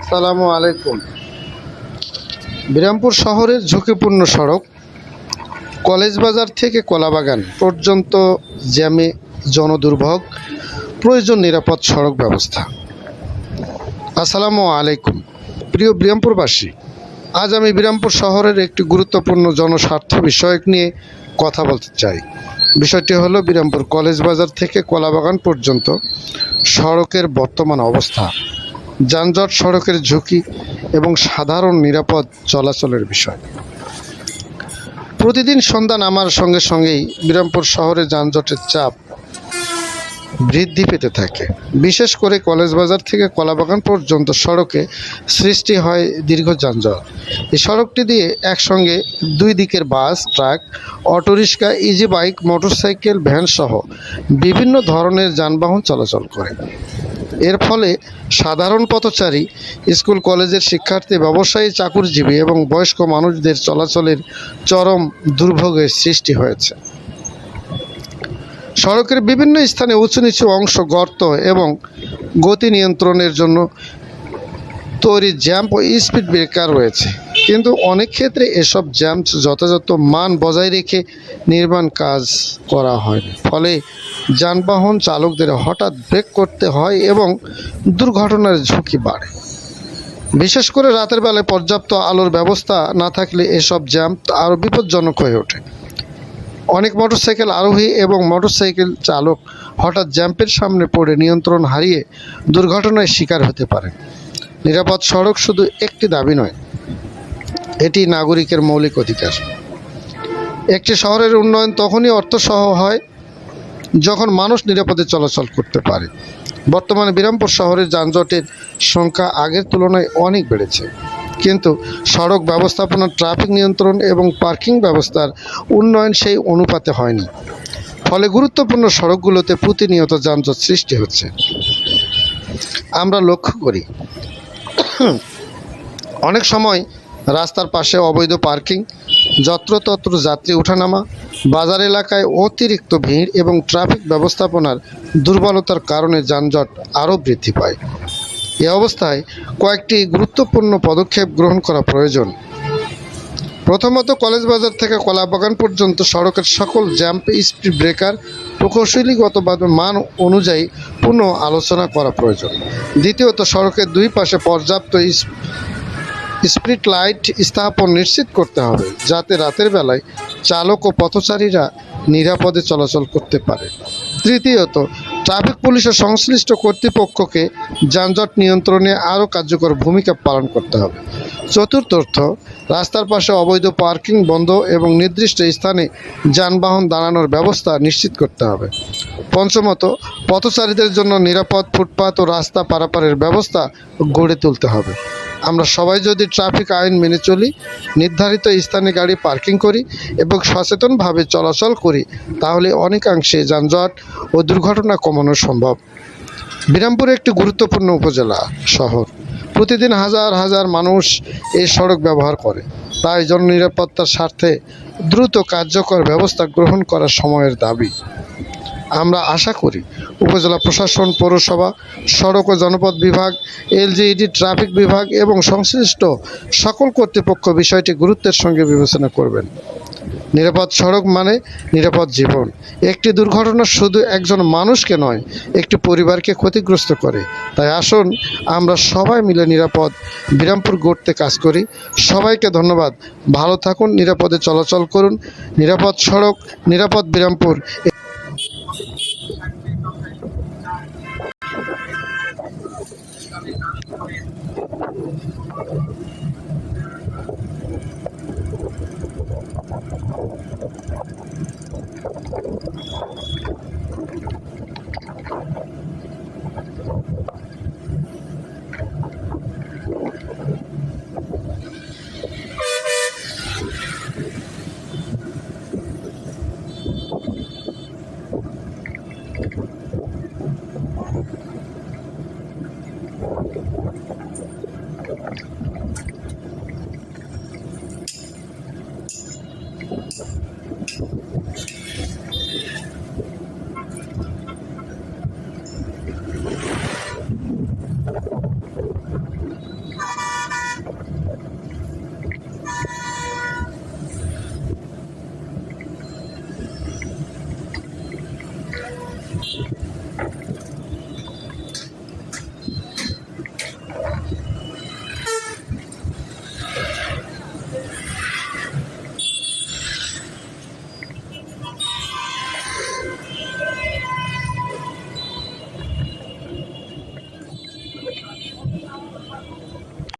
আসসালামু আলাইকুম। বিরামপুর শহরের ঝুঁকিপূর্ণ সড়ক কলেজ বাজার থেকে কলাবাগান পর্যন্ত জ্যামে জনদুর্ভোগ, প্রয়োজন নিরাপদ সড়ক ব্যবস্থা। আসসালামু আলাইকুম প্রিয় বিরামপুরবাসী, আজ আমি বিরামপুর শহরের একটি গুরুত্বপূর্ণ জনস্বার্থ বিষয়ক নিয়ে কথা বলতে চাই। বিষয়টি হলো বিরামপুর কলেজ বাজার থেকে কলাবাগান পর্যন্ত সড়কের বর্তমান অবস্থা, যানজট, সড়কের ঝুঁকি এবং সাধারণ নিরাপদ চলাচলের বিষয়। প্রতিদিন সন্ধ্যা নামার সঙ্গে সঙ্গেই বিরামপুর শহরে যানজটের চাপ বৃদ্ধি পেতে থাকে। বিশেষ করে কলেজ বাজার থেকে কলাবাগান পর্যন্ত সড়কে সৃষ্টি হয় দীর্ঘ যানজট। এই সড়কটি দিয়ে একসঙ্গে দুই দিকের bus, truck, auto rickshaw, easy bike, motorcycle, van সহ বিভিন্ন ধরনের যানবাহন চলাচল করে। এর ফলে সাধারণ পথচারী, স্কুল কলেজের শিক্ষার্থী, ব্যবসায়ী, চাকুরিজীবী এবং বয়স্ক মানুষদের চলাচলের চরম দুর্ভোগের সৃষ্টি হয়েছে। সড়কের বিভিন্ন স্থানে উঁচু নিচু অংশ, গর্ত এবং গতি নিয়ন্ত্রণের জন্য তৈরি জ্যাম্প ও স্পিড ব্রেকার রয়েছে, কিন্তু অনেক ক্ষেত্রে এসব জ্যাম্প যথাযথ মান বজায় রেখে নির্মাণ কাজ করা হয়নি। ফলে যানবাহন চালকদের হঠাৎ ব্রেক করতে হয় এবং দুর্ঘটনার ঝুঁকি বাড়ে। বিশেষ করে রাতের বেলায় পর্যাপ্ত আলোর ব্যবস্থা না থাকলে এসব জ্যাম্প আরও বিপজ্জনক হয়ে ওঠে। অনেক মোটরসাইকেল আরোহী এবং মোটরসাইকেল চালক হঠাৎ জ্যাম্পের সামনে পড়ে নিয়ন্ত্রণ হারিয়ে দুর্ঘটনায় শিকার হতে পারে। নিরাপদ সড়ক শুধু একটি দাবি নয়, এটি নাগরিকের মৌলিক অধিকার। একটি শহরের উন্নয়ন তখনই অর্থসহ হয় যখন মানুষ নিরাপদে চলাচল করতে পারে। বর্তমানে বিরামপুর শহরের যানজটের সংখ্যা আগের তুলনায় অনেক বেড়েছে, কিন্তু সড়ক ব্যবস্থাপনা, ট্রাফিক নিয়ন্ত্রণ এবং পার্কিং ব্যবস্থার উন্নয়ন সেই অনুপাতে হয়নি। ফলে গুরুত্বপূর্ণ সড়কগুলোতে প্রতিনিয়ত যানজট সৃষ্টি হচ্ছে। আমরা লক্ষ্য করি অনেক সময় রাস্তার পাশে অবৈধ পার্কিং, যত্রতত্র যাত্রী ওঠানামা, বাজার এলাকায় অতিরিক্ত ভিড় এবং ট্রাফিক ব্যবস্থাপনার দুর্বলতার কারণে যানজট আরও বৃদ্ধি পায়। এ অবস্থায় কয়েকটি গুরুত্বপূর্ণ পদক্ষেপ গ্রহণ করা প্রয়োজন। প্রথমত, কলেজ বাজার থেকে কলাবাগান পর্যন্ত সড়কের সকল জ্যাম্প, স্পিড ব্রেকার প্রকৌশলীগত মান অনুযায়ী পুনঃ আলোচনা করা প্রয়োজন। দ্বিতীয়ত, সড়কের দুই পাশে পর্যাপ্ত স্ট্রিট লাইট স্থাপন নিশ্চিত করতে হবে, যাতে রাতের বেলায় চালক ও পথচারীরা নিরাপদে চলাচল করতে পারে। তৃতীয়ত, ট্রাফিক পুলিশ ও সংশ্লিষ্ট কর্তৃপক্ষকে যানজট নিয়ন্ত্রণে আরও কার্যকর ভূমিকা পালন করতে হবে। চতুর্থত, রাস্তার পাশে অবৈধ পার্কিং বন্ধ এবং নির্দিষ্ট স্থানে যানবাহন দাঁড়ানোর ব্যবস্থা নিশ্চিত করতে হবে। পঞ্চমত, পথচারীদের জন্য নিরাপদ ফুটপাত ও রাস্তা পারাপারের ব্যবস্থা গড়ে তুলতে হবে। আমরা সবাই যদি ট্রাফিক আইন মেনে চলি, নির্ধারিত স্থানে গাড়ি পার্কিং করি এবং সচেতনভাবে চলাচল করি, তাহলে অনেকাংশে যানজট ও দুর্ঘটনা কমানো সম্ভব। বিরামপুর একটি গুরুত্বপূর্ণ উপজেলা শহর। প্রতিদিন হাজার হাজার মানুষ এই সড়ক ব্যবহার করে। তাই জননিরাপত্তার স্বার্থে দ্রুত কার্যকর ব্যবস্থা গ্রহণ করা সময়ের দাবি। আমরা আশা করি উপজেলা প্রশাসন, পৌরসভা, সড়ক ও জনপথ বিভাগ, এলজিইডি, ট্রাফিক বিভাগ এবং সংশ্লিষ্ট সকল কর্তৃপক্ষ বিষয়টি গুরুত্বের সঙ্গে বিবেচনা করবেন। নিরাপদ সড়ক মানে নিরাপদ জীবন। একটি দুর্ঘটনা শুধু একজন মানুষকে নয়, একটি পরিবারকে ক্ষতিগ্রস্ত করে। তাই আসুন আমরা সবাই মিলে নিরাপদ বিরামপুর গড়তে কাজ করি। সবাইকে ধন্যবাদ। ভালো থাকুন, নিরাপদে চলাচল করুন। নিরাপদ সড়ক, নিরাপদ বিরামপুর।